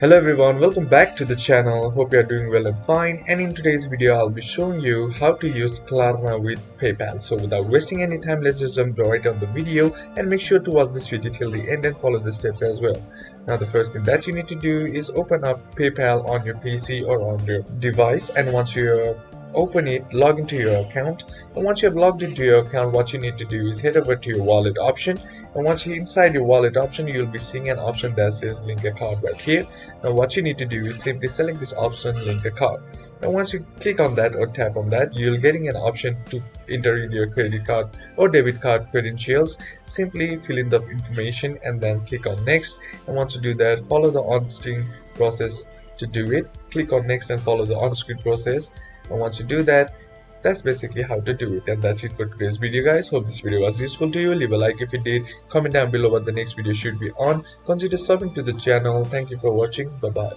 Hello everyone, welcome back to the channel. Hope you are doing well and fine. And in today's video, I'll be showing you how to use Klarna with PayPal. So without wasting any time, let's just jump right on the video and make sure to watch this video till the end and follow the steps as well. Now the first thing that you need to do is open up PayPal on your PC or on your device, and once you open it, log into your account. And once you have logged into your account, what you need to do is head over to your wallet option. And once you're inside your wallet option, you'll be seeing an option that says link a card right here. Now what you need to do is simply select this option, link a card. And once you click on that or tap on that, you'll getting an option to enter in your credit card or debit card credentials. Simply fill in the information and then click on next. And once you do that, follow the on-screen process to do it. Click on next and follow the on-screen process. And once you do that, that's basically how to do it. And that's it for today's video, guys. Hope this video was useful to you. Leave a like if it did. Comment down below what the next video should be on. Consider subbing to the channel. Thank you for watching. Bye bye.